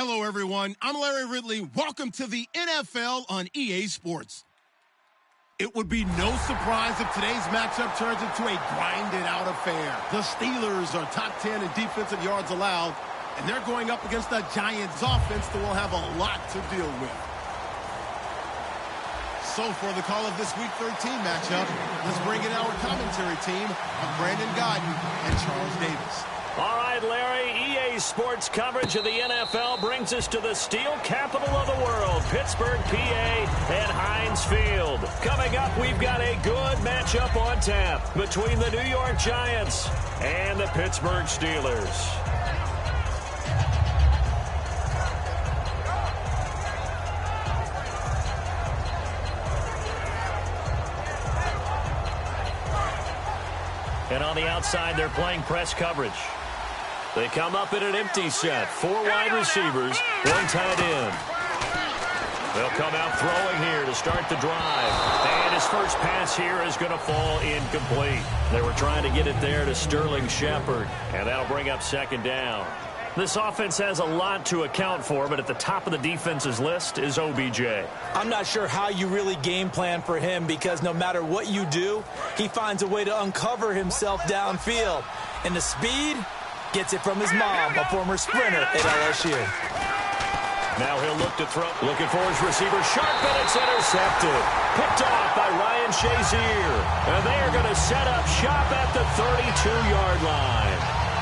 Hello, everyone. I'm Larry Ridley. Welcome to the NFL on EA Sports. It would be no surprise if today's matchup turns into a grinded-out affair. The Steelers are top 10 in defensive yards allowed, and they're going up against the Giants' offense that will have a lot to deal with. So for the call of this Week 13 matchup, let's bring in our commentary team of Brandon Godden and Charles Davis. All right, Larry, EA Sports coverage of the NFL brings us to the steel capital of the world, Pittsburgh, PA, and Heinz Field. Coming up, we've got a good matchup on tap between the New York Giants and the Pittsburgh Steelers. And on the outside, they're playing press coverage. They come up in an empty set. 4 wide receivers, 1 tight end. They'll come out throwing here to start the drive. And his first pass here is going to fall incomplete. They were trying to get it there to Sterling Shepard. And that'll bring up 2nd down. This offense has a lot to account for, but at the top of the defense's list is OBJ. I'm not sure how you really game plan for him because no matter what you do, he finds a way to uncover himself downfield. And the speed gets it from his mom, a former sprinter at LSU. Now he'll look to throw. Looking for his receiver. Sharp, and it's intercepted. Picked off by Ryan Shazier. And they are going to set up shop at the 32-yard line.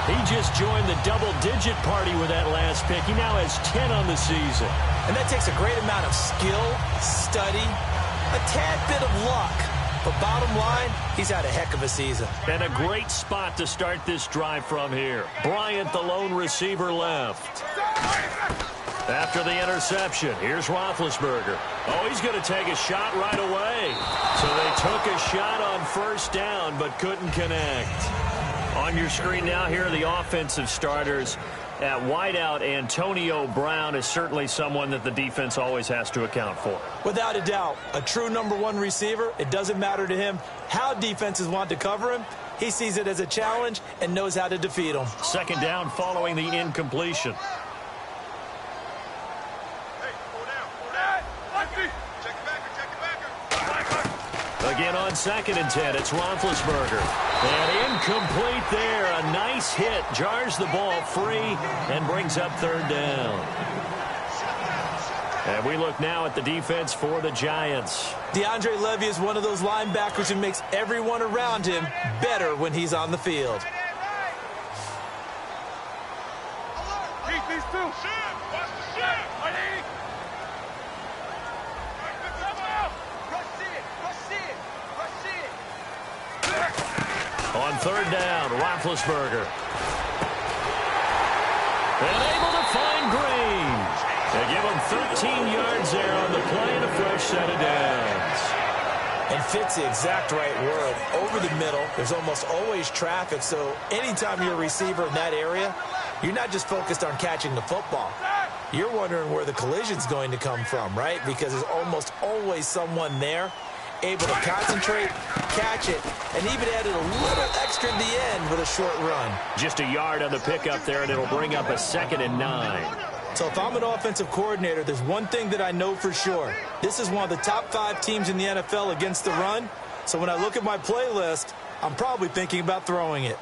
He just joined the double-digit party with that last pick. He now has 10 on the season. And that takes a great amount of skill, study, a tad bit of luck. But bottom line, he's had a heck of a season. And a great spot to start this drive from here. Bryant, the lone receiver, left. After the interception, here's Roethlisberger. Oh, he's going to take a shot right away. So they took a shot on 1st down, but couldn't connect. On your screen now, here are the offensive starters. At wideout, Antonio Brown is certainly someone that the defense always has to account for. Without a doubt, a true #1 receiver. It doesn't matter to him how defenses want to cover him. He sees it as a challenge and knows how to defeat them. 2nd down following the incompletion. Again on 2nd and 10, it's Roethlisberger. And incomplete there. A nice hit. Jars the ball free and brings up 3rd down. And we look now at the defense for the Giants. DeAndre Levy is one of those linebackers who makes everyone around him better when he's on the field. Keep these two. Watch the shot. On 3rd down, Roethlisberger. And able to find Green. They give him 13 yards there on the play and a fresh set of downs. And fits the exact right word. Over the middle, there's almost always traffic, so anytime you're a receiver in that area, you're not just focused on catching the football. You're wondering where the collision's going to come from, right? Because there's almost always someone there able to concentrate, catch it, and even added a little extra at the end with a short run. Just a yard on the pickup there, and it'll bring up a 2nd and 9. So if I'm an offensive coordinator, there's one thing that I know for sure. This is one of the top 5 teams in the NFL against the run. So when I look at my playlist, I'm probably thinking about throwing it.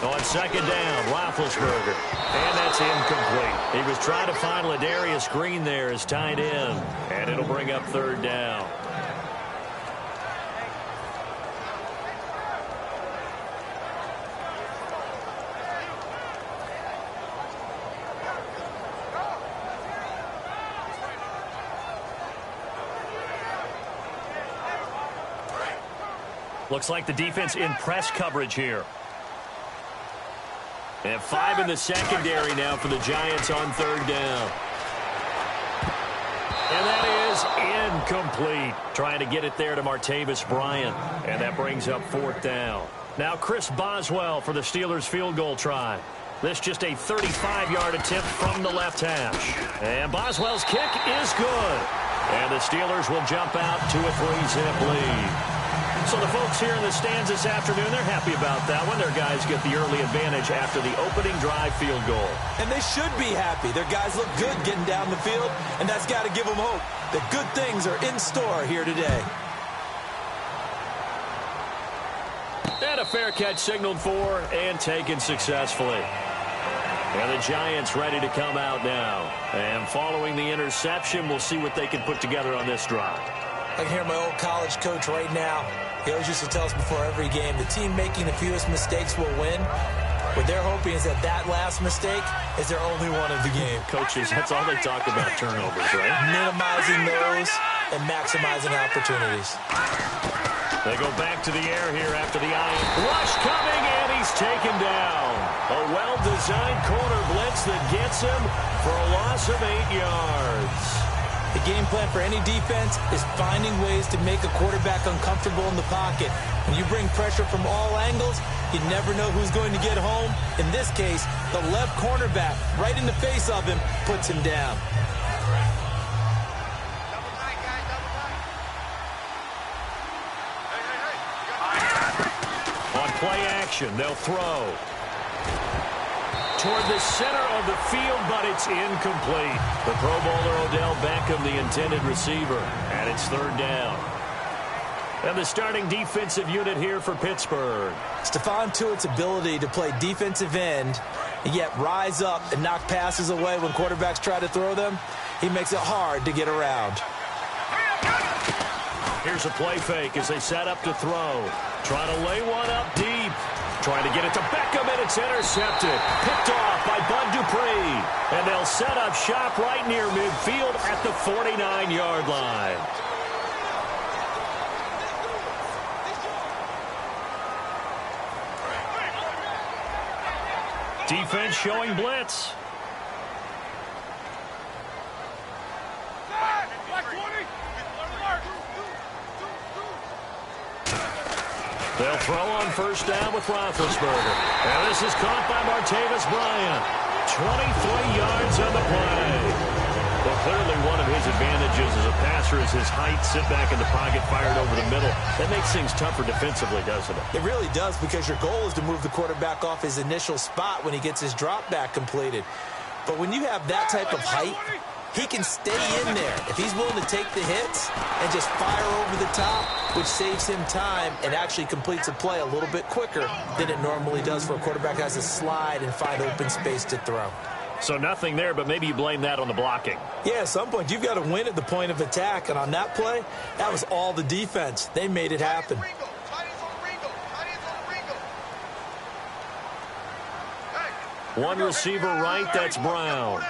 On 2nd down, Roethlisberger. And that's incomplete. He was trying to find Ladarius Green there as tight end. And it'll bring up 3rd down. Looks like the defense in press coverage here. And 5 in the secondary now for the Giants on 3rd down. And that is incomplete. Trying to get it there to Martavis Bryant. And that brings up 4th down. Now Chris Boswell for the Steelers field goal try. This just a 35-yard attempt from the left hash. And Boswell's kick is good. And the Steelers will jump out to a 3-zip lead. So the folks here in the stands this afternoon, they're happy about that one. Their guys get the early advantage after the opening drive field goal. And they should be happy. Their guys look good getting down the field, and that's got to give them hope that good things are in store here today. And a fair catch signaled for and taken successfully. And the Giants ready to come out now. And following the interception, we'll see what they can put together on this drive. I can hear my old college coach right now. He always used to tell us before every game, the team making the fewest mistakes will win. What they're hoping is that that last mistake is their only one of the game. Coaches, that's all they talk about, turnovers, right? Minimizing those and maximizing opportunities. They go back to the air here after the eye. Rush coming, and he's taken down. A well-designed corner blitz that gets him for a loss of 8 yards. The game plan for any defense is finding ways to make a quarterback uncomfortable in the pocket. When you bring pressure from all angles, you never know who's going to get home. In this case, the left cornerback, right in the face of him, puts him down. On play action, they'll throw toward the center of the field, but it's incomplete. The Pro Bowler Odell Beckham, the intended receiver, and it's third down. And the starting defensive unit here for Pittsburgh. Stephon Tuitt's ability to play defensive end and yet rise up and knock passes away when quarterbacks try to throw them, he makes it hard to get around. Here's a play fake as they set up to throw. Trying to lay one up deep. Trying to get it to Beckham, and it's intercepted. Picked off by Bud Dupree. And they'll set up shop right near midfield at the 49-yard line. Defense showing blitz. They'll throw on first down with Roethlisberger. And this is caught by Martavis Bryant. 23 yards on the play. Well, clearly one of his advantages as a passer is his height. Sit back in the pocket, fired over the middle. That makes things tougher defensively, doesn't it? It really does, because your goal is to move the quarterback off his initial spot when he gets his drop back completed. But when you have that type of height, he can stay in there if he's willing to take the hits and just fire over the top, which saves him time and actually completes a play a little bit quicker than it normally does for a quarterback who has to slide and find open space to throw. So nothing there, but maybe you blame that on the blocking. Yeah, at some point, you've got to win at the point of attack. And on that play, that was all the defense. They made it happen. One receiver right, that's Brown.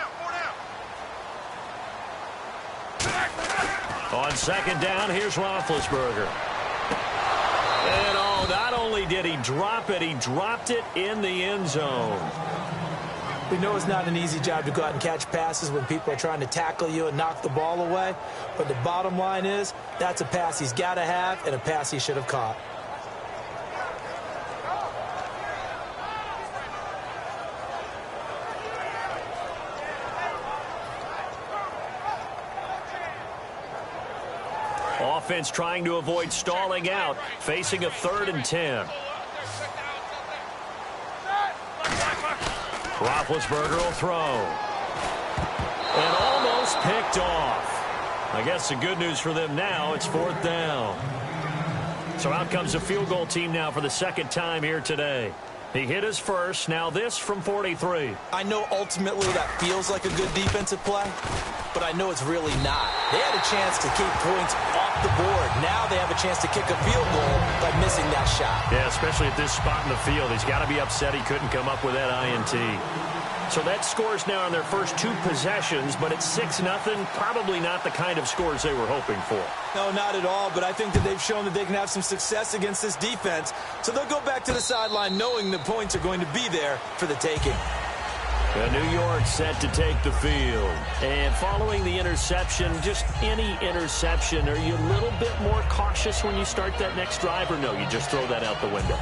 On second down, here's Roethlisberger. And not only did he drop it, he dropped it in the end zone. We know it's not an easy job to go out and catch passes when people are trying to tackle you and knock the ball away. But the bottom line is, that's a pass he's got to have and a pass he should have caught. Offense trying to avoid stalling out, facing a 3rd and 10. Roethlisberger will throw. And almost picked off. I guess the good news for them now, it's 4th down. So out comes the field goal team now for the second time here today. He hit his first, now this from 43. I know ultimately that feels like a good defensive play, but I know it's really not. They had a chance to keep points off the board. Now they have a chance to kick a field goal by missing that shot. Yeah, especially at this spot in the field. He's got to be upset he couldn't come up with that INT. So that scores now on their first 2 possessions, but it's 6-0. Probably not the kind of scores they were hoping for. No, not at all, but I think that they've shown that they can have some success against this defense. So they'll go back to the sideline knowing the points are going to be there for the taking. New York set to take the field. And following the interception, just any interception, are you a little bit more cautious when you start that next drive, or no, you just throw that out the window?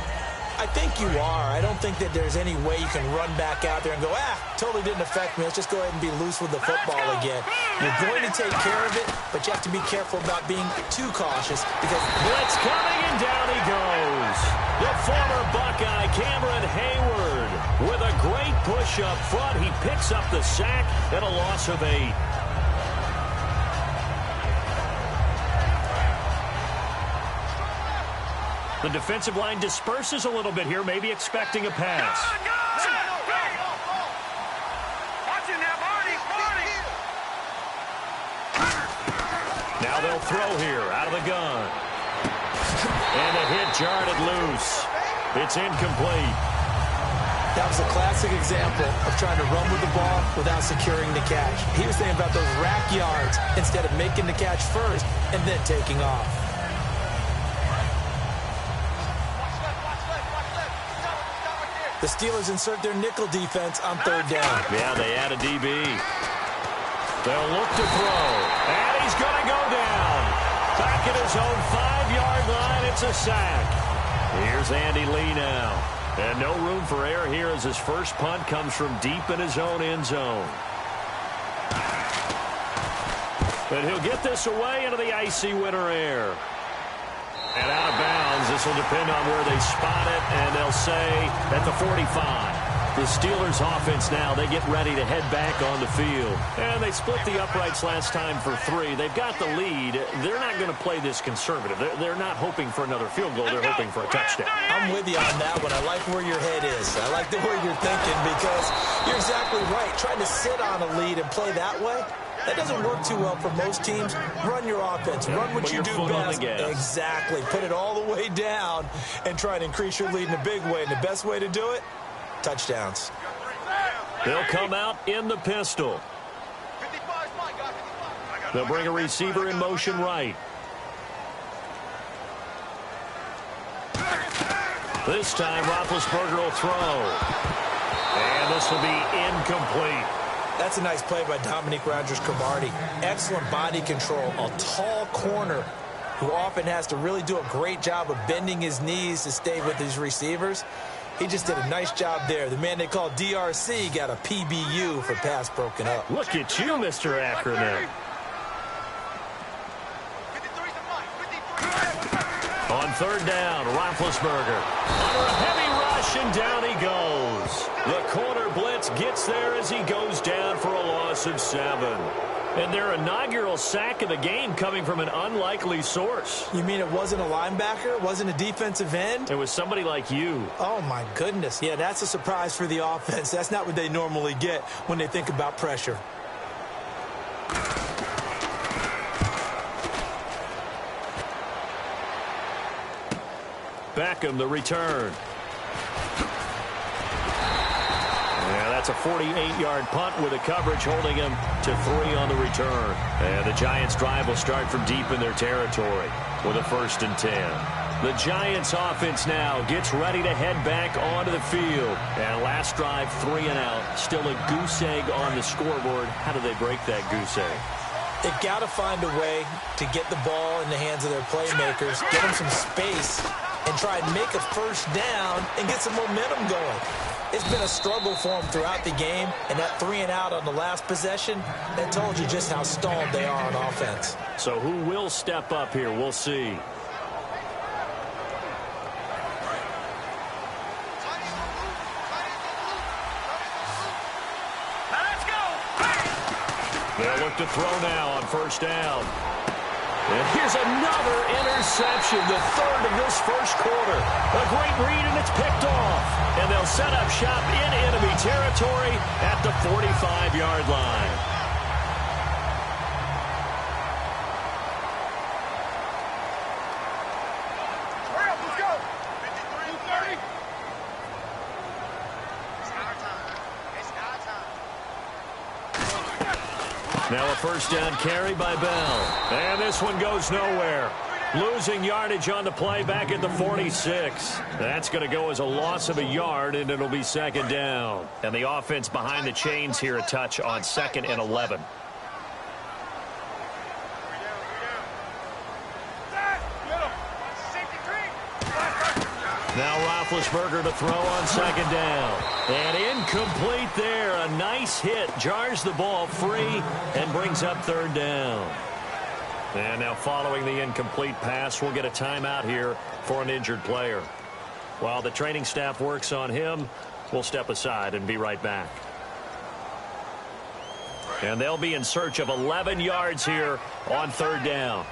I think you are. I don't think that there's any way you can run back out there and go, totally didn't affect me. Let's just go ahead and be loose with the football again. You're going to take care of it, but you have to be careful about being too cautious because blitz coming, and down he goes. The former Buckeye, Cameron Hayward, with a great push up front. He picks up the sack and a loss of 8. The defensive line disperses a little bit here, maybe expecting a pass. Now they'll throw here out of the gun. And the hit jarred it loose. It's incomplete. That was a classic example of trying to run with the ball without securing the catch. He was thinking about those rack yards instead of making the catch first and then taking off. The Steelers insert their nickel defense on 3rd down. Yeah, they add a DB. They'll look to throw. And he's going to go down. Back at his own 5-yard line, it's a sack. Here's Andy Lee now. And no room for error here as his first punt comes from deep in his own end zone. And he'll get this away into the icy winter air. And out of bounds, this will depend on where they spot it, and they'll say at the 45. The Steelers offense now, they get ready to head back on the field. And they split the uprights last time for 3. They've got the lead. They're not going to play this conservative. They're not hoping for another field goal. They're hoping for a touchdown. I'm with you on that one. I like where your head is. I like the way you're thinking because you're exactly right. Trying to sit on a lead and play that way, that doesn't work too well for most teams. Run your offense. Run what you do best. Exactly. Put it all the way down and try to increase your lead in a big way. And the best way to do it, touchdowns. They'll come out in the pistol. They'll bring a receiver in motion right. This time, Roethlisberger will throw. And this will be incomplete. That's a nice play by Dominique Rodgers-Cromartie. Excellent body control. A tall corner who often has to really do a great job of bending his knees to stay with his receivers. He just did a nice job there. The man they call DRC got a PBU for pass broken up. Look at you, Mr. Acronym. On 3rd down, Roethlisberger. Under a heavy rush, and down he goes. The corner blitz gets there as he goes down for a loss of 7. And their inaugural sack of the game coming from an unlikely source. You mean it wasn't a linebacker? It wasn't a defensive end? It was somebody like you. Oh, my goodness. Yeah, that's a surprise for the offense. That's not what they normally get when they think about pressure. Beckham, the return. Yeah, that's a 48-yard punt with a coverage holding him to 3 on the return. And the Giants' drive will start from deep in their territory with a 1st and 10. The Giants' offense now gets ready to head back onto the field. And last drive, 3 and out. Still a goose egg on the scoreboard. How do they break that goose egg? They've got to find a way to get the ball in the hands of their playmakers, get them some space, and try and make a 1st down and get some momentum going. It's been a struggle for them throughout the game, and that 3 and out on the last possession, that told you just how stalled they are on offense. So who will step up here? We'll see. They'll look to throw now on 1st down. And here's another interception, the 3rd of this 1st quarter. A great read, and it's picked off. And they'll set up shop in enemy territory at the 45-yard line. Hurry up, let's go. 53-30. Now a 1st down carry by Bell. And this one goes nowhere. Losing yardage on the play back at the 46. That's going to go as a loss of a yard, and it'll be 2nd down. And the offense behind the chains here a touch on 2nd and 11. Now Roethlisberger to throw on second down. And incomplete there. A nice hit. Jars the ball free and brings up third down. And now following the incomplete pass, we'll get a timeout here for an injured player. While the training staff works on him, we'll step aside and be right back. And they'll be in search of 11 yards here on third down.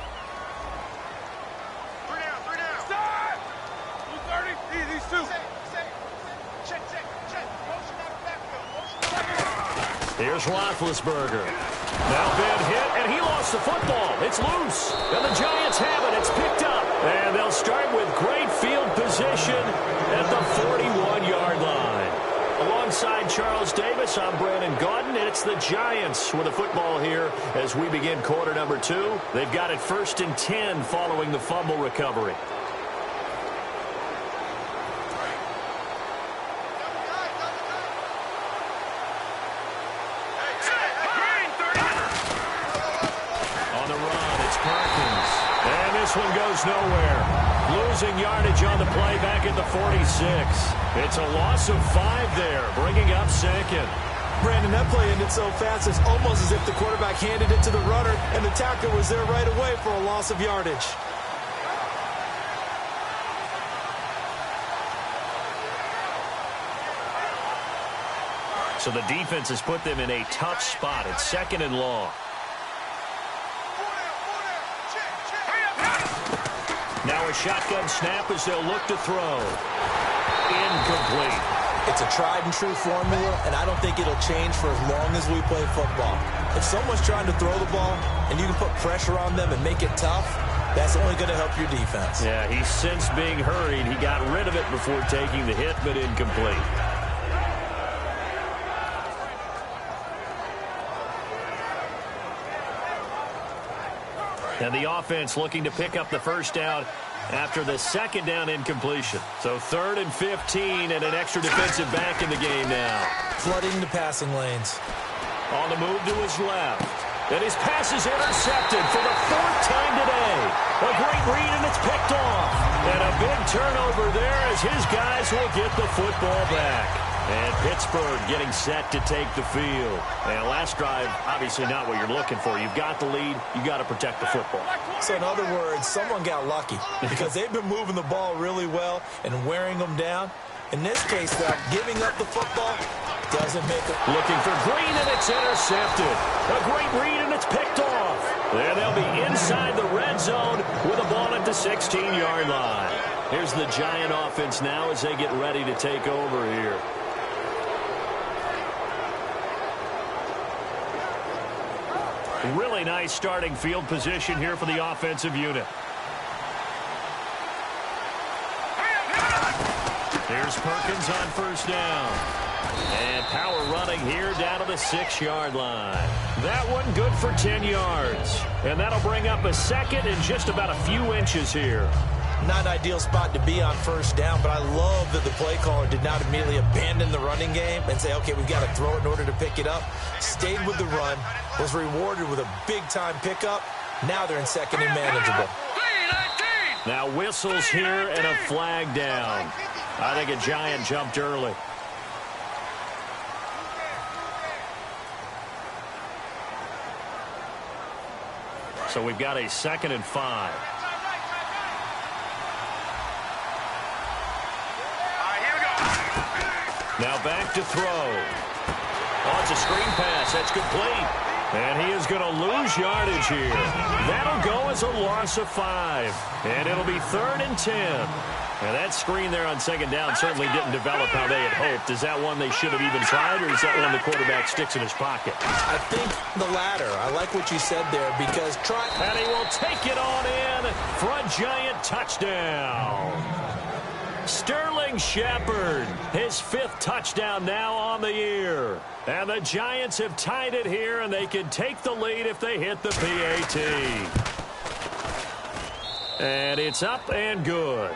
Here's Roethlisberger. Now bad hit, and he lost the football. It's loose, and the Giants have it. It's picked up, and they'll start with great field position at the 41-yard line. Alongside Charles Davis, I'm Brandon Gaudin, and it's the Giants with the football here as we begin quarter number 2. They've got it 1st and 10 following the fumble recovery. This one goes nowhere. Losing yardage on the play back at the 46. It's a loss of 5 there, bringing up second. Brandon, that play ended so fast, it's almost as if the quarterback handed it to the runner, and the tackler was there right away for a loss of yardage. So the defense has put them in a tough spot. It's 2nd and long. Now a shotgun snap as they'll look to throw. Incomplete. It's a tried-and-true formula, and I don't think it'll change for as long as we play football. If someone's trying to throw the ball and you can put pressure on them and make it tough, that's only going to help your defense. Yeah, he sensed being hurried. He got rid of it before taking the hit, but incomplete. And the offense looking to pick up the first down after the second down incompletion. So 3rd and 15 and an extra defensive back in the game now. Flooding the passing lanes. On the move to his left. And his pass is intercepted for the 4th time today. A great read, and it's picked off. And a big turnover there as his guys will get the football back. And Pittsburgh getting set to take the field. And last drive, obviously not what you're looking for. You've got the lead. You've got to protect the football. So in other words, someone got lucky because they've been moving the ball really well and wearing them down. In this case, though, giving up the football doesn't make it. Looking for Green, and it's intercepted. A great read, and it's picked off. And they'll be inside the red zone with the ball at the 16-yard line. Here's the Giant offense now as they get ready to take over here. Really nice starting field position here for the offensive unit. Here's Perkins on first down. And power running here down to the 6-yard line. That one good for 10 yards. And that'll bring up a second and just about a few inches here. Not an ideal spot to be on first down, but I love that the play caller did not immediately abandon the running game and say, okay, we've got to throw it in order to pick it up. Stayed with the run, was rewarded with a big-time pickup. Now they're in 2nd and manageable. Now whistles here and a flag down. I think a Giant jumped early. So we've got a 2nd and 5. Now back to throw. Oh, it's a screen pass. That's complete. And he is going to lose yardage here. That'll go as a loss of 5. And it'll be 3rd and 10. And that screen there on second down certainly didn't develop how they had hoped. Is that one they should have even tried, or is that one the quarterback sticks in his pocket? I think the latter. I like what you said there because And he will take it on in for a Giant touchdown. Sterling Shepard, his 5th touchdown now on the year. And the Giants have tied it here, and they can take the lead if they hit the PAT. And it's up and good.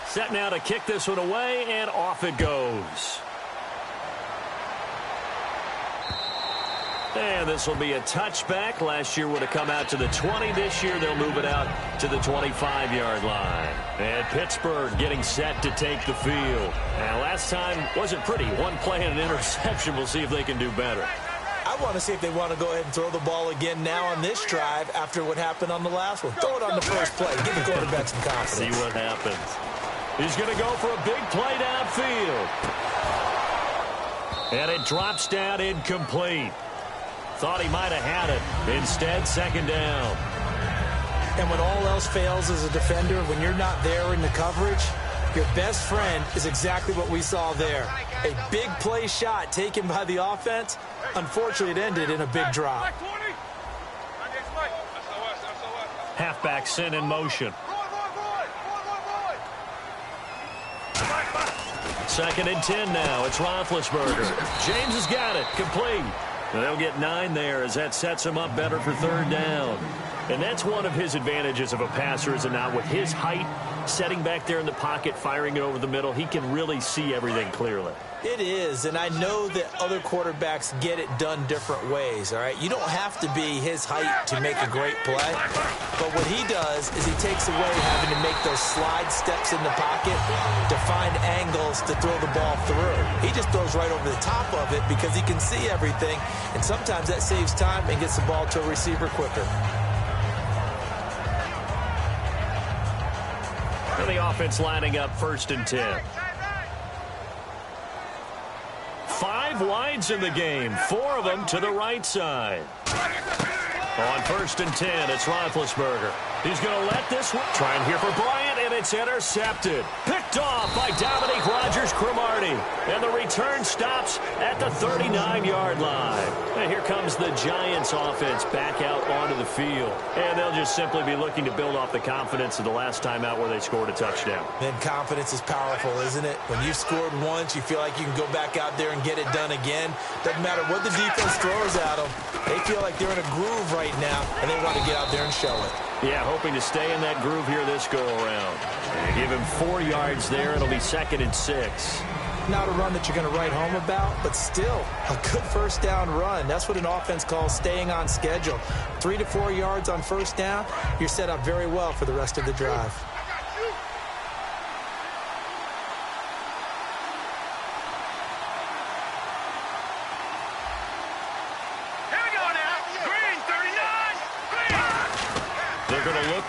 Set now to kick this one away, and off it goes. And this will be a touchback. Last year would have come out to the 20. This year they'll move it out to the 25-yard line. And Pittsburgh getting set to take the field. And last time wasn't pretty. One play and an interception. We'll see if they can do better. I want to see if they want to go ahead and throw the ball again now on this drive after what happened on the last one. Throw it on the first play. Give the quarterback some confidence. See what happens. He's going to go for a big play downfield. And it drops down incomplete. Thought he might have had it. Instead, second down. And when all else fails as a defender, when you're not there in the coverage, your best friend is exactly what we saw there. A big play shot taken by the offense. Unfortunately, it ended in a big drop. Halfback sent in motion. Second and 10 now. It's Roethlisberger. James has got it. Complete. They'll get 9 there as that sets him up better for third down. And that's one of his advantages of a passer, is it not? With his height, setting back there in the pocket, firing it over the middle, he can really see everything clearly. It is, and I know that other quarterbacks get it done different ways, all right? You don't have to be his height to make a great play, but what he does is he takes away having to make those slide steps in the pocket to find angles to throw the ball through. He just throws right over the top of it because he can see everything, and sometimes that saves time and gets the ball to a receiver quicker. And the offense lining up first and 10. 5 wides in the game, 4 of them to the right side. On first and 10, it's Roethlisberger. He's going to let this one. Trying here for Bryant, and it's intercepted. Picked off by Dominique Rodgers-Cromartie. And the return stops at the 39-yard line. And here comes the Giants offense back out onto the field. And they'll just simply be looking to build off the confidence of the last time out where they scored a touchdown. Then confidence is powerful, isn't it? When you've scored once, you feel like you can go back out there and get it done again. Doesn't matter what the defense throws at them. They feel like they're in a groove right now, and they want to get out there and show it. Yeah, hoping to stay in that groove here this go-around. Give him 4 yards there. It'll be second and 6. Not a run that you're going to write home about, but still a good first down run. That's what an offense calls staying on schedule. 3 to 4 yards on first down, you're set up very well for the rest of the drive.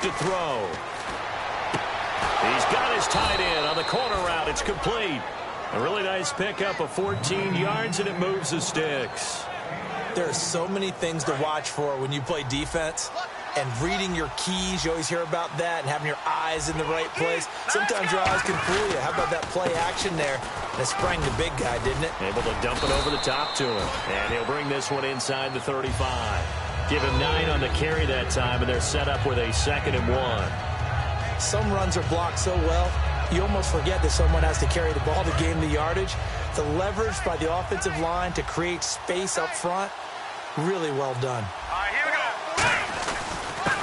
To throw. He's got his tight end on the corner route. It's complete. A really nice pickup of 14 yards, and it moves the sticks. There are so many things to watch for when you play defense. And reading your keys, you always hear about that, and having your eyes in the right place. Sometimes your eyes can fool you. How about that play action there? And it sprang the big guy, didn't it? Able to dump it over the top to him. And he'll bring this one inside the 35. Give him 9 on the carry that time, and they're set up with a 2nd and 1. Some runs are blocked so well, you almost forget that someone has to carry the ball to gain the yardage. The leverage by the offensive line to create space up front, really well done. All right, here we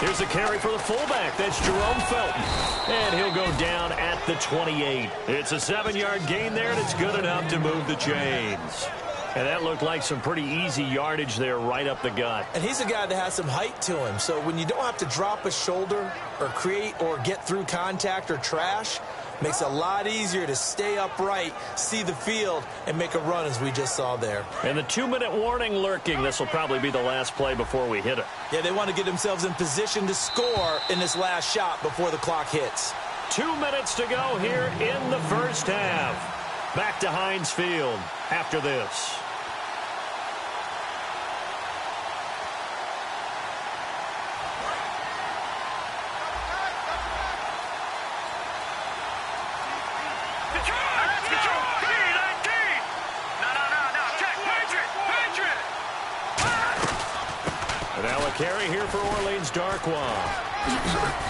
go. Here's a carry for the fullback. That's Jerome Felton. And he'll go down at the 28. It's a 7-yard gain there, and it's good enough to move the chains. And that looked like some pretty easy yardage there right up the gut. And he's a guy that has some height to him. So when you don't have to drop a shoulder or create or get through contact or trash, makes it a lot easier to stay upright, see the field, and make a run as we just saw there. And the 2-minute warning lurking. This will probably be the last play before we hit it. Yeah, they want to get themselves in position to score in this last shot before the clock hits. 2 minutes to go here in the first half. Back to Heinz Field after this. Carry here for Orleans Darkwa.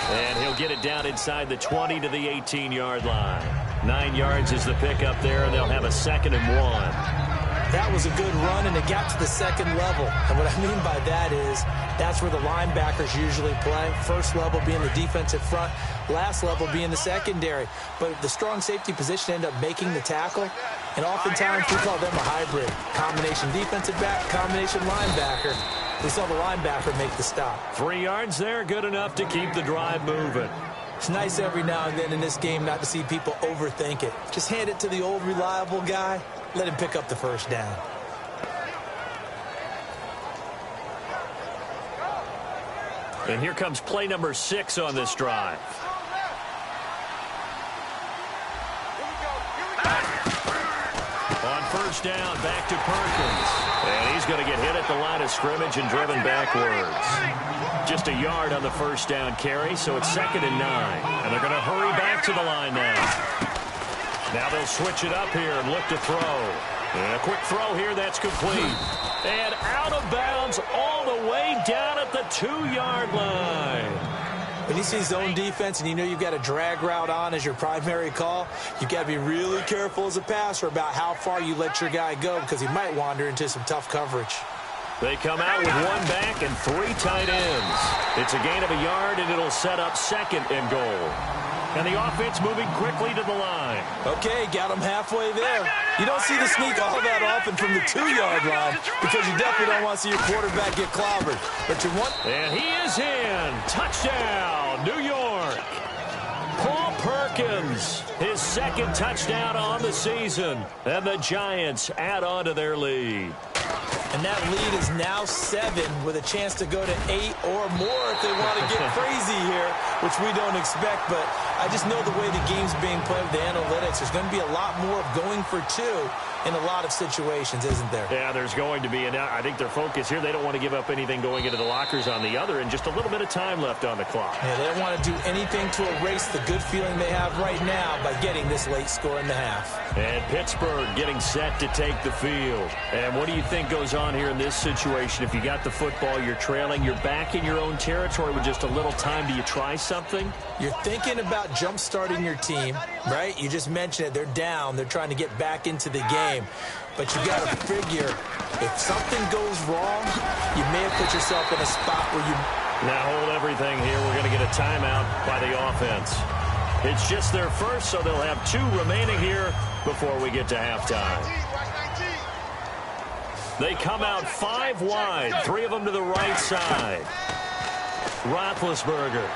And he'll get it down inside the 20 to the 18-yard line. 9 yards is the pickup there, and they'll have a 2nd and 1. That was a good run, and it got to the second level. And what I mean by that is that's where the linebackers usually play. First level being the defensive front, last level being the secondary. But the strong safety position ended up making the tackle, and oftentimes we call them a hybrid. Combination defensive back, combination linebacker. We saw the linebacker make the stop. 3 yards there, good enough to keep the drive moving. It's nice every now and then in this game not to see people overthink it. Just hand it to the old reliable guy. Let him pick up the first down. And here comes play number 6 on this drive. On first down, back to Perkins. And he's going to get hit at the line of scrimmage and driven backwards. Just a yard on the first down carry, so it's 2nd and 9. And they're going to hurry back to the line now. Now they'll switch it up here and look to throw. And a quick throw here, that's complete. And out of bounds all the way down at the 2-yard line. When you see zone defense and you know you've got a drag route on as your primary call, you've got to be really careful as a passer about how far you let your guy go because he might wander into some tough coverage. They come out with 1 back and 3 tight ends. It's a gain of a yard, and it'll set up 2nd and goal. And the offense moving quickly to the line. Okay, got him halfway there. You don't see the sneak all that often from the 2-yard line because you definitely don't want to see your quarterback get clobbered. But you want... And he is in. Touchdown, New York. Paul Perkins, his 2nd touchdown on the season. And the Giants add on to their lead. And that lead is now 7 with a chance to go to 8 or more if they want to get crazy here, which we don't expect. But I just know the way the game's being played with the analytics, there's going to be a lot more of going for 2 in a lot of situations, isn't there? Yeah, there's going to be. And I think their focus here, they don't want to give up anything going into the lockers on the other, and just a little bit of time left on the clock. Yeah, they don't want to do anything to erase the good feeling they have right now by getting this late score in the half. And Pittsburgh getting set to take the field. And what do you think goes on here in this situation? If you got the football, you're trailing, you're back in your own territory with just a little time. Do you try something? You're thinking about jump-starting your team, right? You just mentioned it. They're down. They're trying to get back into the game. But you got to figure, if something goes wrong, you may have put yourself in a spot where you... Now hold everything here. We're going to get a timeout by the offense. It's just their first, so they'll have 2 remaining here before we get to halftime. They come out 5 wide, 3 of them to the right side. Roethlisberger.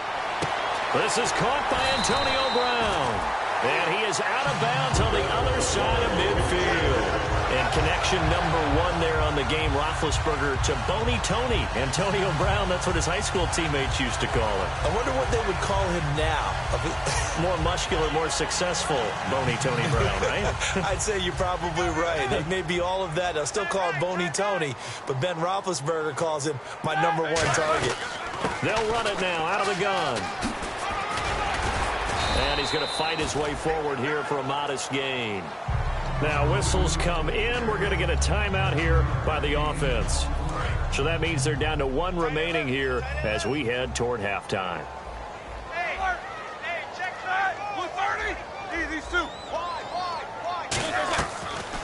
This is caught by Antonio Brown. And he is out of bounds on the other side of midfield. And connection number 1 there on the game, Roethlisberger to Boney Tony. Antonio Brown, that's what his high school teammates used to call him. I wonder what they would call him now. More muscular, more successful Boney Tony Brown, right? I'd say you're probably right. It may be all of that. I'll still call him Boney Tony, but Ben Roethlisberger calls him my number 1 target. They'll run it now out of the gun. And he's going to fight his way forward here for a modest gain. Now whistles come in. We're going to get a timeout here by the offense. So that means they're down to 1 remaining here as we head toward halftime. Hey, check that. 130. These 2.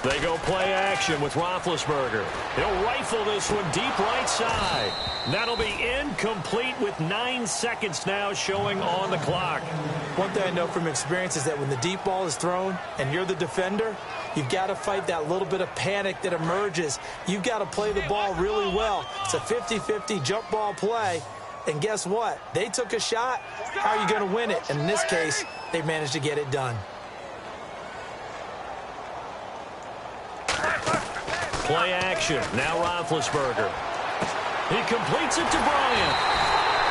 They go play action with Roethlisberger. He'll rifle this one deep right side. That'll be incomplete with 9 seconds now showing on the clock. One thing I know from experience is that when the deep ball is thrown and you're the defender, you've got to fight that little bit of panic that emerges. You've got to play the ball really well. It's a 50-50 jump ball play. And guess what? They took a shot. How are you going to win it? And in this case, they managed to get it done. Play action. Now Roethlisberger. He completes it to Bryant.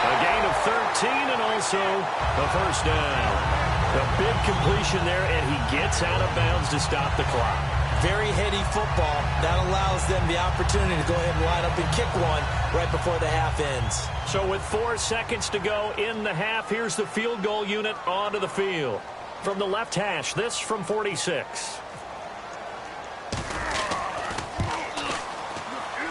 A gain of 13 and also a first down. A big completion there, and he gets out of bounds to stop the clock. Very heady football. That allows them the opportunity to go ahead and line up and kick one right before the half ends. So with 4 seconds to go in the half, here's the field goal unit onto the field. From the left hash, this from 46.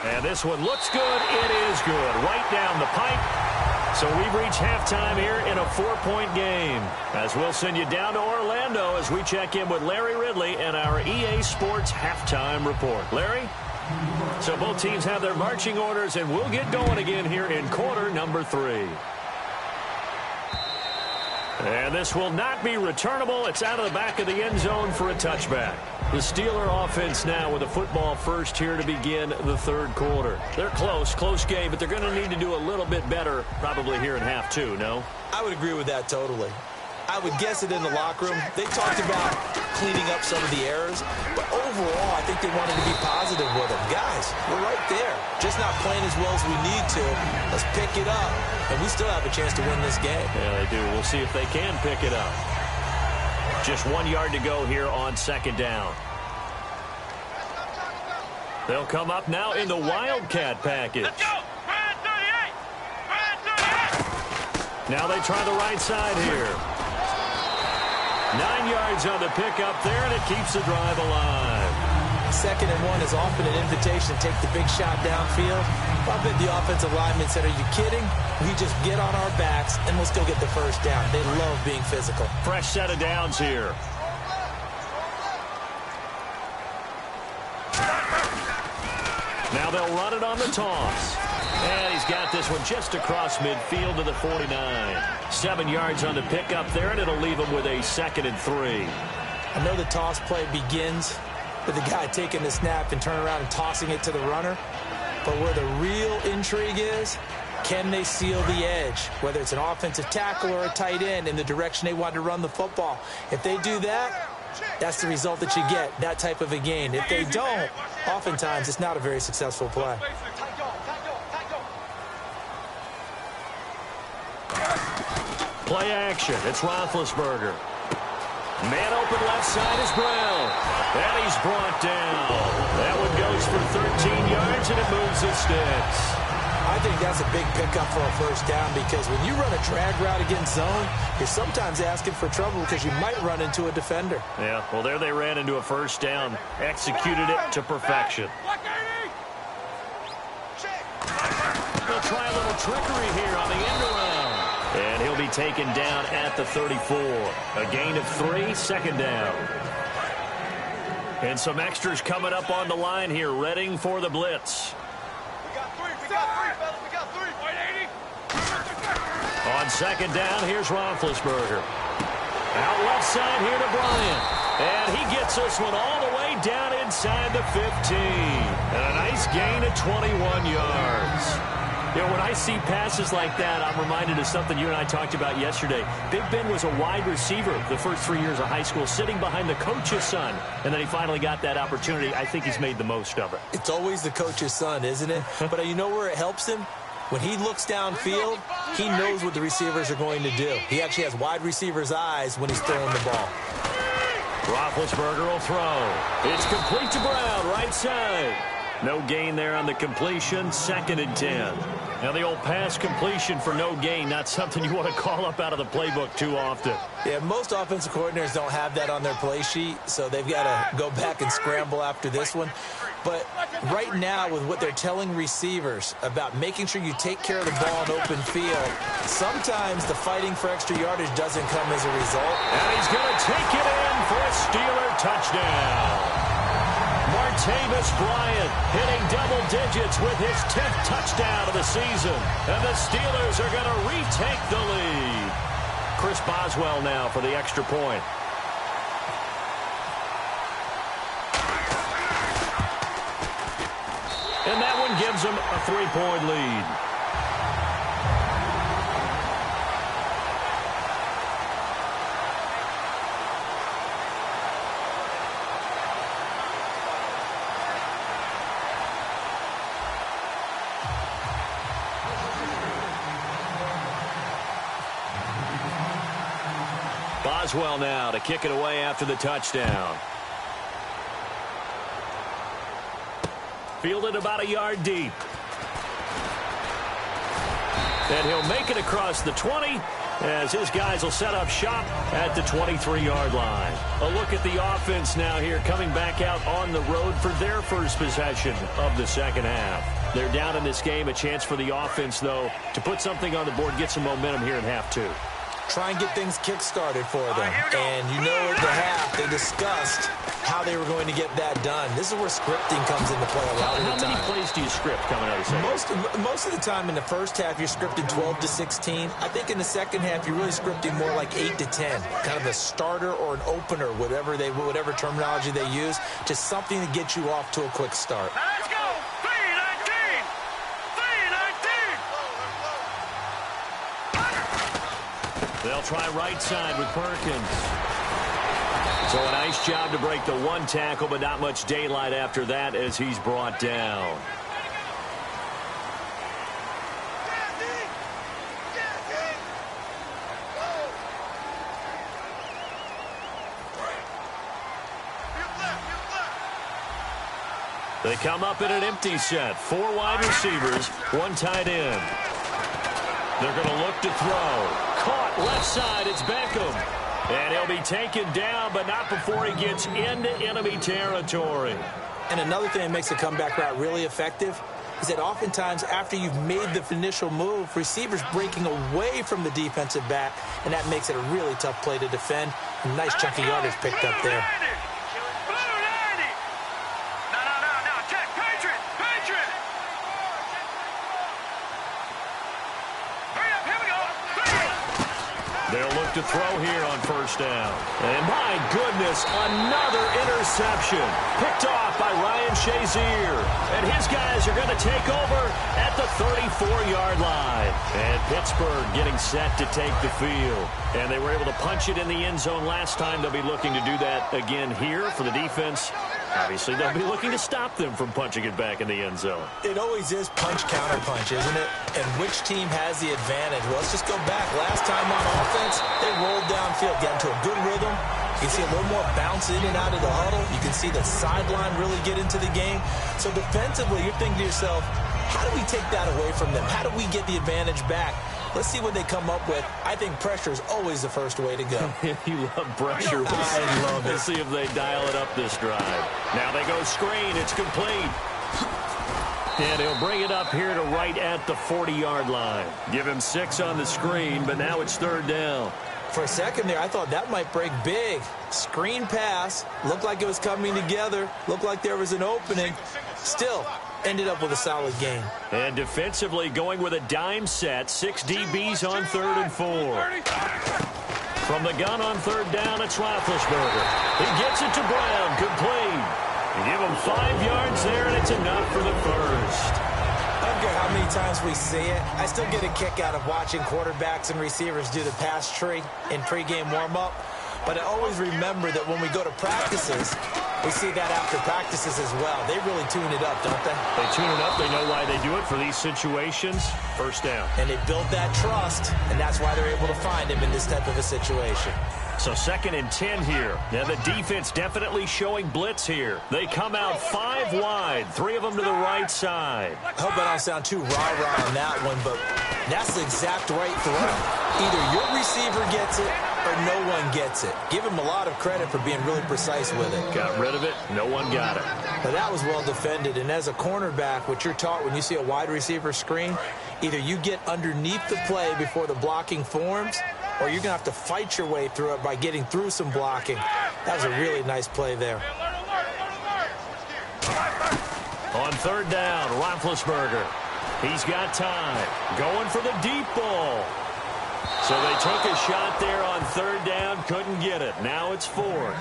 And this one looks good. It is good. Right down the pipe. So we've reached halftime here in a 4-point game. As we'll send you down to Orlando as we check in with Larry Ridley and our EA Sports halftime report. Larry? So both teams have their marching orders, and we'll get going again here in quarter number 3. And this will not be returnable. It's out of the back of the end zone for a touchback. The Steeler offense now with a football first here to begin the third quarter. They're close game, but they're going to need to do a little bit better probably here in half 2, no? I would agree with that totally. I would guess it in the locker room. They talked about cleaning up some of the errors, but overall, I think they wanted to be positive with them. Guys, we're right there. Just not playing as well as we need to. Let's pick it up, and we still have a chance to win this game. Yeah, they do. We'll see if they can pick it up. Just 1 yard to go here on second down. They'll come up now in the Wildcat package. Let's go! Brad 38! Brad 38! Now they try the right side here. 9 yards on the pickup there, and it keeps the drive alive. 2nd and 1 is often an invitation to take the big shot downfield. I bet the offensive lineman said, are you kidding? We just get on our backs, and let's go get the first down. They love being physical. Fresh set of downs here. Now they'll run it on the toss. And he's got this one just across midfield to the 49. 7 yards on the pickup there, and it'll leave him with a 2nd and 3. I know the toss play begins with the guy taking the snap and turning around and tossing it to the runner. But where the real intrigue is, can they seal the edge, whether it's an offensive tackle or a tight end, in the direction they want to run the football? If they do that, that's the result that you get, that type of a gain. If they don't, oftentimes it's not a very successful play. Play action. It's Roethlisberger. Man open left side is Brown. And he's brought down. That one goes for 13 yards, and it moves the sticks. I think that's a big pickup for a first down, because when you run a drag route against zone, you're sometimes asking for trouble because you might run into a defender. Yeah, well, there they ran into a first down. Executed it to perfection. They'll try a little trickery here on the end around. And he'll be taken down at the 34. A gain of 3, second down. And some extras coming up on the line here, readying for the blitz. We got 3, fellas, we got 3. 180. On second down, here's Roethlisberger. Out left side here to Bryant. And he gets this one all the way down inside the 15. And a nice gain of 21 yards. You know, when I see passes like that, I'm reminded of something you and I talked about yesterday. Big Ben was a wide receiver the first 3 years of high school, sitting behind the coach's son, and then he finally got that opportunity. I think he's made the most of it. It's always the coach's son, isn't it? But you know where it helps him? When he looks downfield, he knows what the receivers are going to do. He actually has wide receiver's eyes when he's throwing the ball. Roethlisberger will throw. It's complete to Brown, right side. No gain there on the completion, 2nd and 10. Now the old pass completion for no gain, not something you want to call up out of the playbook too often. Yeah, most offensive coordinators don't have that on their play sheet, so they've got to go back and scramble after this one. But right now, with what they're telling receivers about making sure you take care of the ball in open field, sometimes the fighting for extra yardage doesn't come as a result. And he's going to take it in for a Steeler touchdown. Martavis Bryant hitting double digits with his 10th touchdown of the season. And the Steelers are going to retake the lead. Chris Boswell now for the extra point. And that one gives them a 3-point lead. Boswell now to kick it away after the touchdown. Fielded about a yard deep. And he'll make it across the 20 as his guys will set up shop at the 23-yard line. A look at the offense now here, coming back out on the road for their first possession of the second half. They're down in this game. A chance for the offense, though, to put something on the board, get some momentum here in half two. Try and get things kick-started for them. And you know at the half, they discussed how they were going to get that done. This is where scripting comes into play a lot of the time. How many plays do you script coming out of the second? Most of the time in the first half, you're scripting 12 to 16. I think in the second half, you're really scripting more like 8 to 10. Kind of a starter or an opener, whatever terminology they use. Just something to get you off to a quick start. Let's go! 319! 319! They'll try right side with Perkins. So a nice job to break the one tackle, but not much daylight after that as he's brought down. They come up in an empty set. 4 wide receivers, 1 tight end. They're going to look to throw. Caught left side. It's Beckham. And he'll be taken down, but not before he gets into enemy territory. And another thing that makes the comeback route really effective is that oftentimes after you've made the initial move, receivers breaking away from the defensive back, and that makes it a really tough play to defend. A nice chunk of yardage picked up there. They'll look to throw here on first down. And my goodness, another interception. Picked off by Ryan Shazier. And his guys are going to take over at the 34-yard line. And Pittsburgh getting set to take the field. And they were able to punch it in the end zone last time. They'll be looking to do that again here for the defense. Obviously, they'll be looking to stop them from punching it back in the end zone. It always is punch-counter-punch, isn't it? And which team has the advantage? Well, let's just go back. Last time on offense, they rolled downfield, got into a good rhythm. You can see a little more bounce in and out of the huddle. You can see the sideline really get into the game. So defensively, you're thinking to yourself, how do we take that away from them? How do we get the advantage back? Let's see what they come up with. I think pressure is always the first way to go. You love pressure. I love it. Let's see if they dial it up this drive. Now they go screen. It's complete. And he'll bring it up here to right at the 40-yard line. Give him 6 on the screen, but now it's 3rd down. For a second there, I thought that might break big. Screen pass. Looked like it was coming together. Looked like there was an opening. Still, ended up with a solid game. And defensively going with a dime set. 6 DBs on 3rd and 4. From the gun on 3rd down, it's Roethlisberger. He gets it to Brown. Complete. You give him 5 yards there, and it's enough for the first. I don't care how many times we see it. I still get a kick out of watching quarterbacks and receivers do the pass tree in pregame warm-up. But I always remember that when we go to practices, we see that after practices as well. They really tune it up, don't they? They tune it up. They know why they do it for these situations. First down. And they build that trust, and that's why they're able to find him in this type of a situation. So 2nd and 10 here. Now the defense definitely showing blitz here. They come out 5 wide, 3 of them to the right side. I hope I don't sound too rah-rah on that one, but that's the exact right throw. Either your receiver gets it or no one gets it. Give him a lot of credit for being really precise with it. Got rid of it. No one got it. But that was well defended. And as a cornerback, what you're taught when you see a wide receiver screen, either you get underneath the play before the blocking forms, or you're going to have to fight your way through it by getting through some blocking. That was a really nice play there. On 3rd down, Roethlisberger. He's got time. Going for the deep ball. So they took a shot there on 3rd down, couldn't get it. Now it's 4th.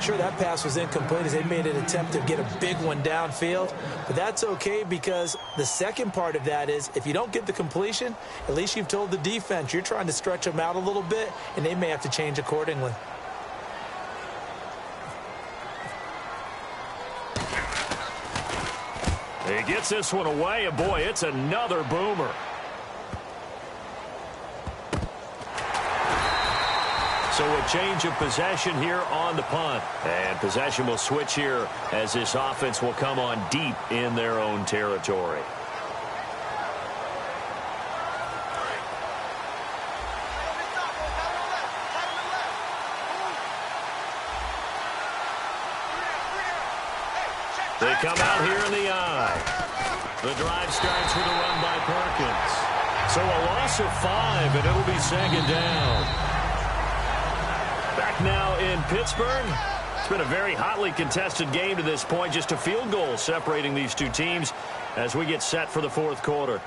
Sure, that pass was incomplete as they made an attempt to get a big one downfield. But that's okay because the second part of that is if you don't get the completion, at least you've told the defense you're trying to stretch them out a little bit, and they may have to change accordingly. He gets this one away, and boy, it's another boomer. So a change of possession here on the punt. And possession will switch here as this offense will come on deep in their own territory. They come out here in the eye. The drive starts with a run by Perkins. So a loss of 5, and it'll be second down. Back now in Pittsburgh. It's been a very hotly contested game to this point. Just a field goal separating these two teams as we get set for the fourth quarter.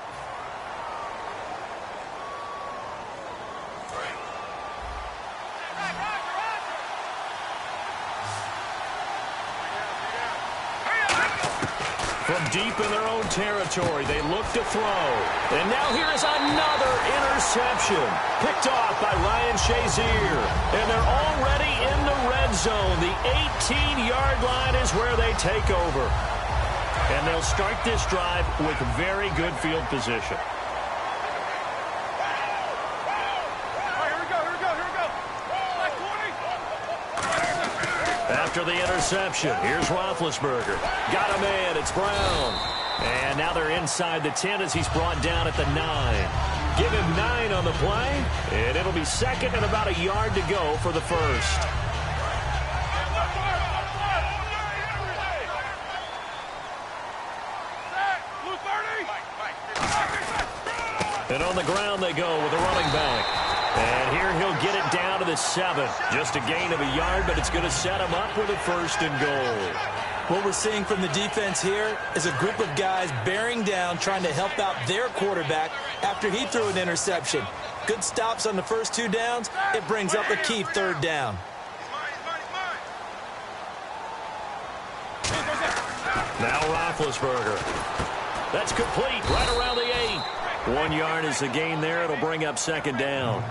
From deep in their own territory, they look to throw. And now here is another interception. Picked off by Ryan Shazier. And they're already in the red zone. The 18-yard line is where they take over. And they'll start this drive with very good field position. After the interception, here's Roethlisberger. Got a man, it's Brown. And now they're inside the 10 as he's brought down at the 9. Give him 9 on the play, and it'll be second and about a yard to go for the first. And on the ground they go with a running back. And here he'll get it down to the 7. Just a gain of a yard, but it's going to set him up with a first and goal. What we're seeing from the defense here is a group of guys bearing down, trying to help out their quarterback after he threw an interception. Good stops on the first 2 downs. It brings up a key third down. Now Roethlisberger. That's complete right around the 8. 1 yard is the gain there. It'll bring up second down.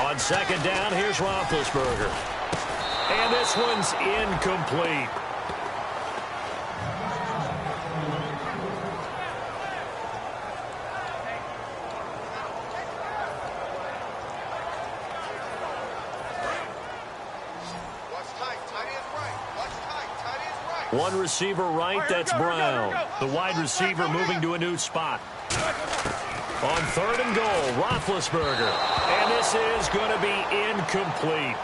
On second down, here's Roethlisberger. And this one's incomplete. One receiver right, that's Brown. The wide receiver moving to a new spot. On third and goal, Roethlisberger. And this is going to be incomplete.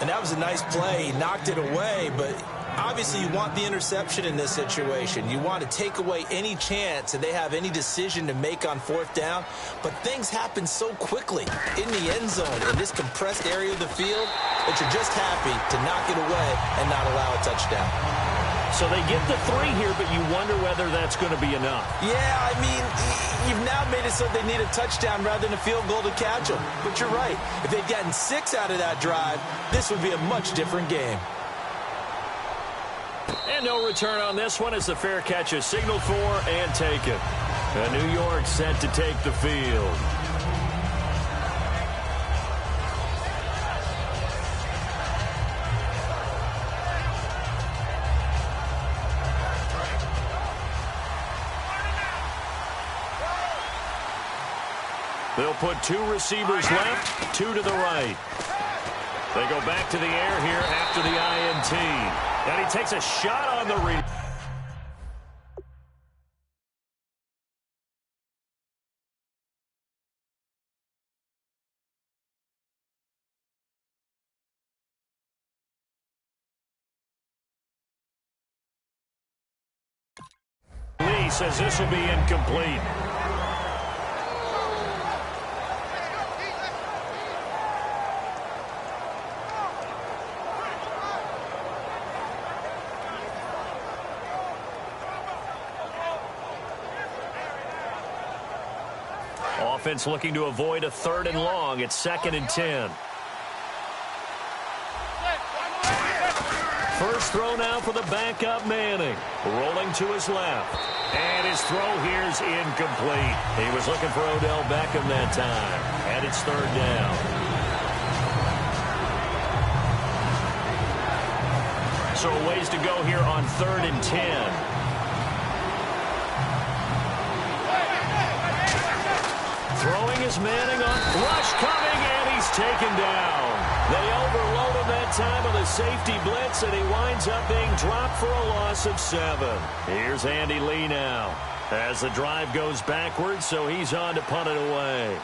And that was a nice play. He knocked it away, but obviously you want the interception in this situation. You want to take away any chance that they have any decision to make on fourth down. But things happen so quickly in the end zone in this compressed area of the field that you're just happy to knock it away and not allow a touchdown. So they get the 3 here, but you wonder whether that's going to be enough. Yeah, I mean, you've now made it so they need a touchdown rather than a field goal to catch them. But you're right. If they'd gotten 6 out of that drive, this would be a much different game. And no return on this one as the fair catch is signaled for and taken. And New York set to take the field. They'll put 2 receivers left, 2 to the right. They go back to the air here after the INT. And he takes a shot on the read. Lee says this will be incomplete. Offense looking to avoid a 3rd and long. It's 2nd and 10. First throw now for the backup Manning. Rolling to his left. And his throw here's incomplete. He was looking for Odell Beckham that time. And it's 3rd down. So a ways to go here on 3rd and 10. Throwing is Manning on rush coming, and he's taken down. They overload him that time on the safety blitz, and he winds up being dropped for a loss of 7. Here's Andy Lee now as the drive goes backwards, so he's on to punt it away.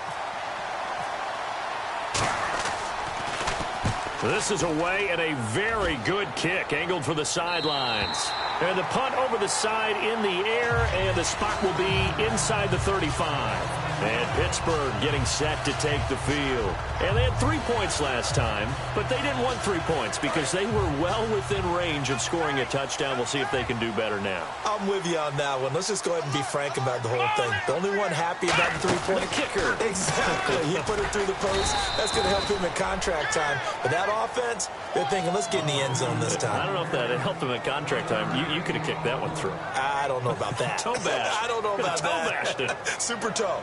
This is away and a very good kick angled for the sidelines. And the punt over the side in the air, and the spot will be inside the 35. And Pittsburgh getting set to take the field. And they had 3 points last time, but they didn't want 3 points because they were well within range of scoring a touchdown. We'll see if they can do better now. I'm with you on that one. Let's just go ahead and be frank about the whole thing. The only one happy about the 3-point kicker. Exactly. He put it through the post. That's going to help him in contract time. But that offense, they're thinking, let's get in the end zone this time. I don't know if that helped him in contract time. You could have kicked that one through. I don't know about that. Toe bash. I don't know about toe that. Bashed it. Super toe.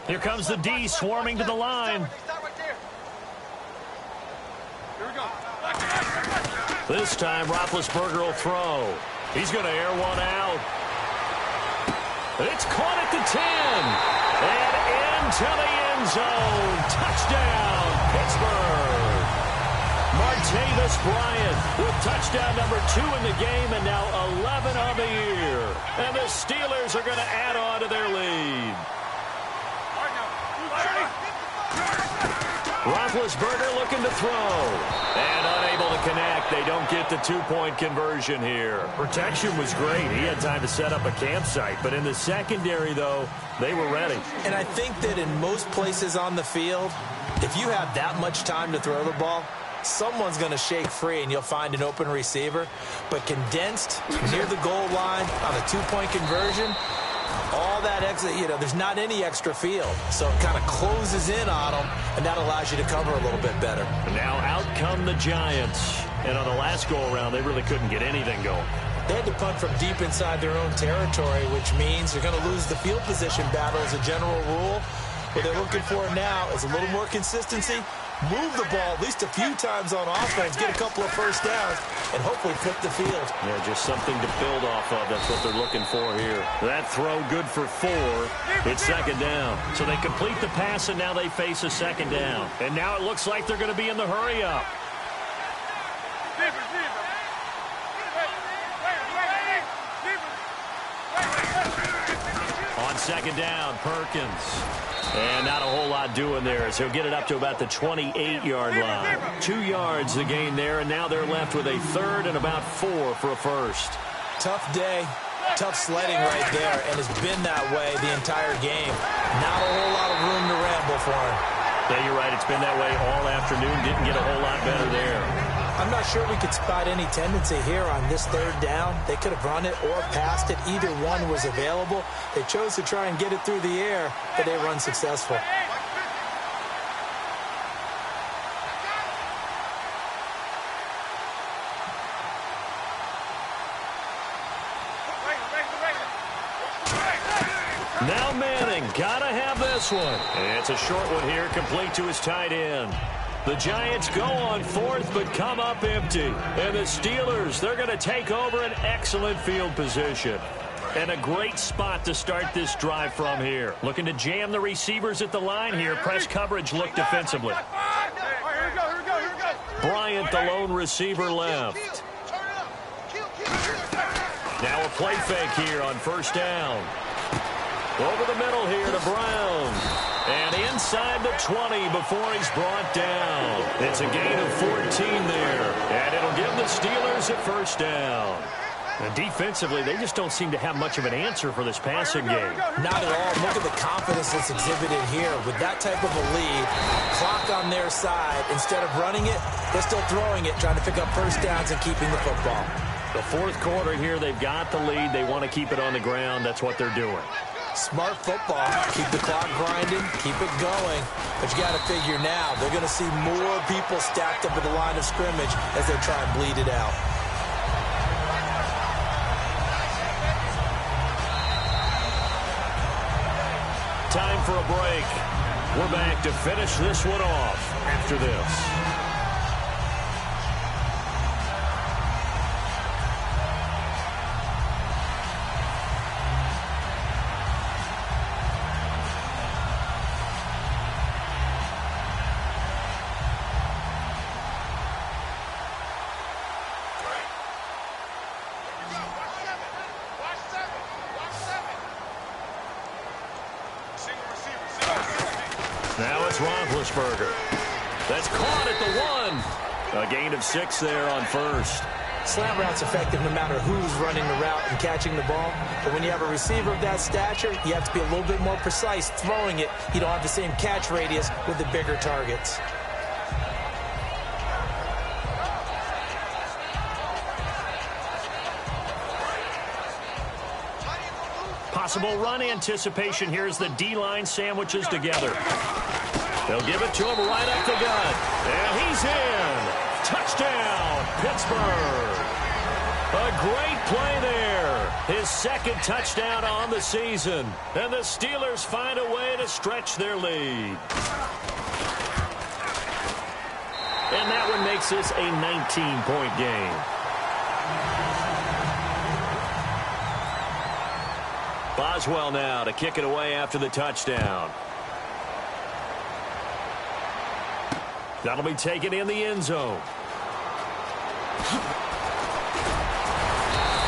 Here comes the D swarming to the line. This time, Roethlisberger will throw. He's going to air one out. It's caught at the 10. And into the end zone. Touchdown, Pittsburgh. Martavis Bryant with touchdown number 2 in the game, and now 11 of the year. And the Steelers are going to add on to their lead. Roethlisberger looking to throw. And unable to connect. They don't get the 2-point conversion here. Protection was great. He had time to set up a campsite. But in the secondary, though, they were ready. And I think that in most places on the field, if you have that much time to throw the ball, someone's going to shake free and you'll find an open receiver. But condensed near the goal line on a 2-point conversion, all that extra, there's not any extra field. So it kind of closes in on them, and that allows you to cover a little bit better. And now out come the Giants. And on the last go-around, they really couldn't get anything going. They had to punt from deep inside their own territory, which means you're going to lose the field position battle as a general rule. What they're looking for now is a little more consistency, move the ball at least a few times on offense, get a couple of first downs, and hopefully flip the field. Yeah, just something to build off of. That's what they're looking for here. That throw good for 4. It's second down. So they complete the pass, and now they face a second down. And now it looks like they're going to be in the hurry-up. On second down, Perkins. And not a whole lot doing there as he'll get it up to about the 28-yard line. 2 yards the gain there, and now they're left with a 3rd and about 4 for a first. Tough day, tough sledding right there, and it's been that way the entire game. Not a whole lot of room to ramble for him. Yeah, you're right. It's been that way all afternoon. Didn't get a whole lot better there. I'm not sure we could spot any tendency here on this 3rd down. They could have run it or passed it. Either one was available. They chose to try and get it through the air, but they were unsuccessful. Now Manning, gotta have this one. And it's a short one here, complete to his tight end. The Giants go on 4th, but come up empty. And the Steelers, they're going to take over an excellent field position. And a great spot to start this drive from here. Looking to jam the receivers at the line here. Press coverage look defensively. Bryant, the lone receiver, left. Now a play fake here on first down. Over the middle here to Brown. And inside the 20 before he's brought down. It's a gain of 14 there. And it'll give the Steelers a first down. And defensively, they just don't seem to have much of an answer for this passing game. Not at all. Look at the confidence that's exhibited here. With that type of a lead, clock on their side, instead of running it, they're still throwing it, trying to pick up first downs and keeping the football. The 4th quarter here, they've got the lead. They want to keep it on the ground. That's what they're doing. Smart football. Keep the clock grinding. Keep it going. But you got to figure now, they're going to see more people stacked up at the line of scrimmage as they try and bleed it out. Time for a break. We're back to finish this one off after this. Roethlisberger. That's caught at the 1. A gain of 6 there on first. Slant route's effective no matter who's running the route and catching the ball. But when you have a receiver of that stature, you have to be a little bit more precise throwing it. You don't have the same catch radius with the bigger targets. Possible run anticipation here as the D-line sandwiches together. They'll give it to him right up the gut. And he's in. Touchdown, Pittsburgh. A great play there. His second touchdown on the season. And the Steelers find a way to stretch their lead. And that one makes this a 19-point game. Boswell now to kick it away after the touchdown. That'll be taken in the end zone.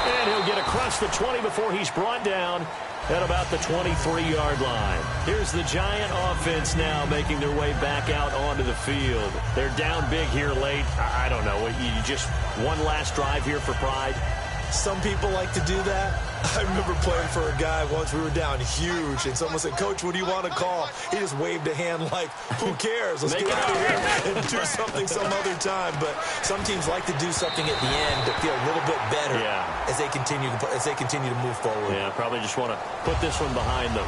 And he'll get across the 20 before he's brought down at about the 23-yard line. Here's the Giant offense now making their way back out onto the field. They're down big here late. I don't know. You just one last drive here for pride? Some people like to do that. I remember playing for a guy once. We were down huge, and someone said, "Coach, what do you want to call?" He just waved a hand like, "Who cares? Let's get out of here and do something some other time." But some teams like to do something at the end to feel a little bit better as they continue to move forward. Yeah, probably just want to put this one behind them.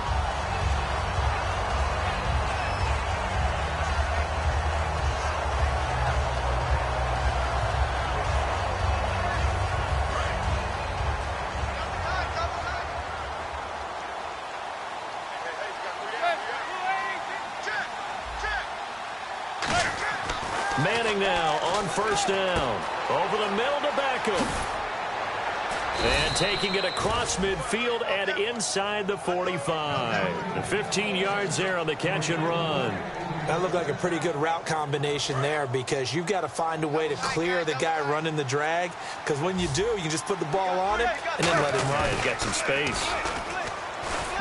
Manning now on first down. Over the middle to Beckham. And taking it across midfield and inside the 45. 15 yards there on the catch and run. That looked like a pretty good route combination there because you've got to find a way to clear the guy running the drag. Because when you do, you just put the ball on him and then let him run. He's got some space.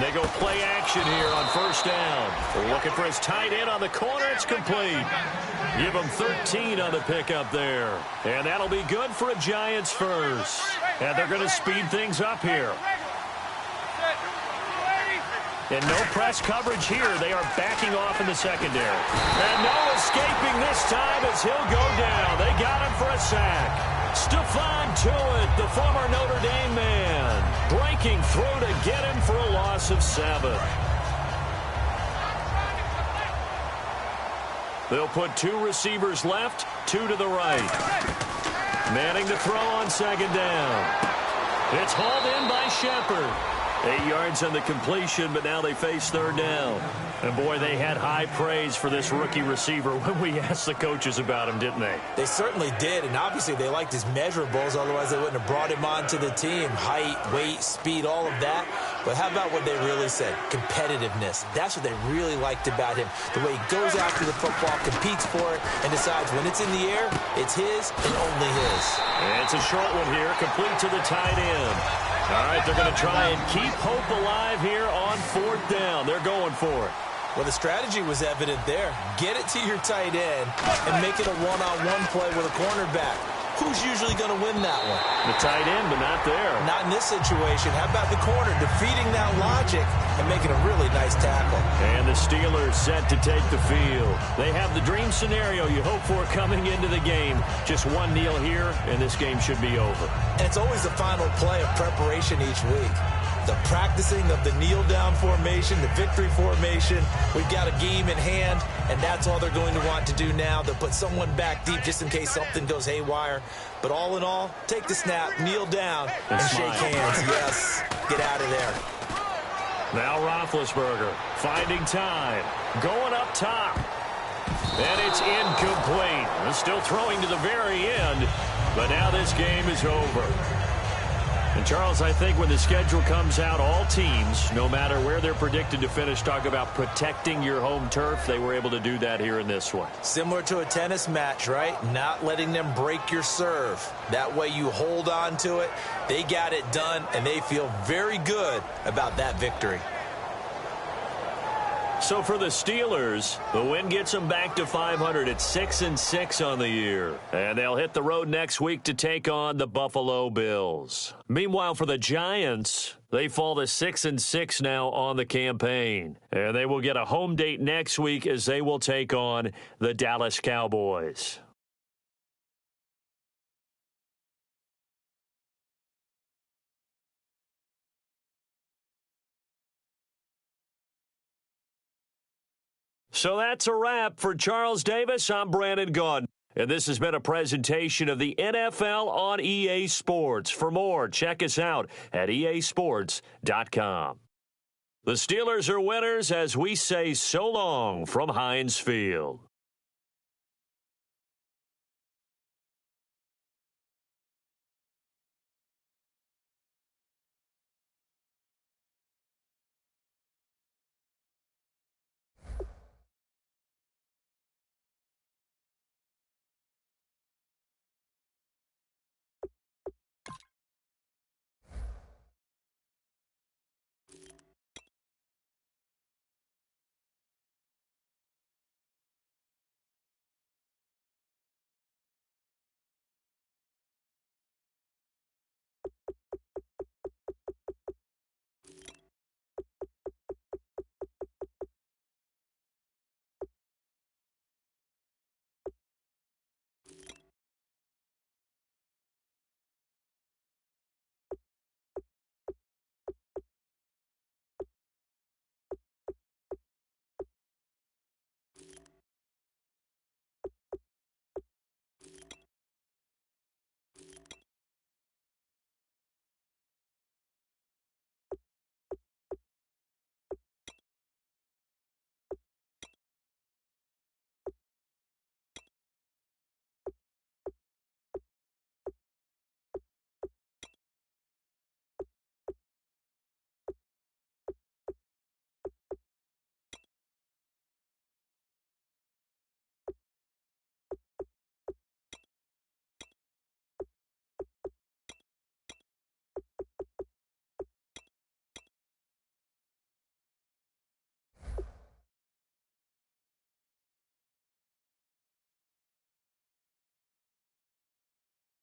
They go play action here on first down. They're looking for his tight end on the corner. It's complete. Give him 13 on the pickup there. And that'll be good for a Giants first. And they're going to speed things up here. And no press coverage here. They are backing off in the secondary. And no escaping this time as he'll go down. They got him for a sack. Stephon Tuitt, the former Notre Dame man, breaking through to get him for a loss of 7. They'll put 2 receivers left, 2 to the right. Manning to throw on second down. It's hauled in by Shepard. 8 yards on the completion, but now they face third down. And, boy, they had high praise for this rookie receiver when we asked the coaches about him, didn't they? They certainly did, and obviously they liked his measurables. Otherwise, they wouldn't have brought him onto the team. Height, weight, speed, all of that. But how about what they really said? Competitiveness. That's what they really liked about him. The way he goes after the football, competes for it, and decides when it's in the air, it's his and only his. And it's a short one here, complete to the tight end. All right, they're going to try and keep hope alive here on fourth down. They're going for it. Well, the strategy was evident there. Get it to your tight end and make it a one-on-one play with a cornerback. Who's usually going to win that one? The tight end, but not there. Not in this situation. How about the corner defeating that logic and making a really nice tackle? And the Steelers set to take the field. They have the dream scenario you hope for coming into the game. Just one kneel here, and this game should be over. And it's always the final play of preparation each week. The practicing of the kneel-down formation, the victory formation. We've got a game in hand, and that's all they're going to want to do now. They'll put someone back deep just in case something goes haywire. But all in all, take the snap, kneel down, and shake hands. Yes, get out of there. Now Roethlisberger finding time, going up top. And it's incomplete. They're still throwing to the very end, but now this game is over. And, Charles, I think when the schedule comes out, all teams, no matter where they're predicted to finish, talk about protecting your home turf. They were able to do that here in this one. Similar to a tennis match, right? Not letting them break your serve. That way you hold on to it. They got it done, and they feel very good about that victory. So for the Steelers, the win gets them back to 500 at 6-6 on the year. And they'll hit the road next week to take on the Buffalo Bills. Meanwhile, for the Giants, they fall to 6-6 now on the campaign. And they will get a home date next week as they will take on the Dallas Cowboys. So that's a wrap. For Charles Davis, I'm Brandon Gaudin. And this has been a presentation of the NFL on EA Sports. For more, check us out at easports.com. The Steelers are winners as we say so long from Heinz Field.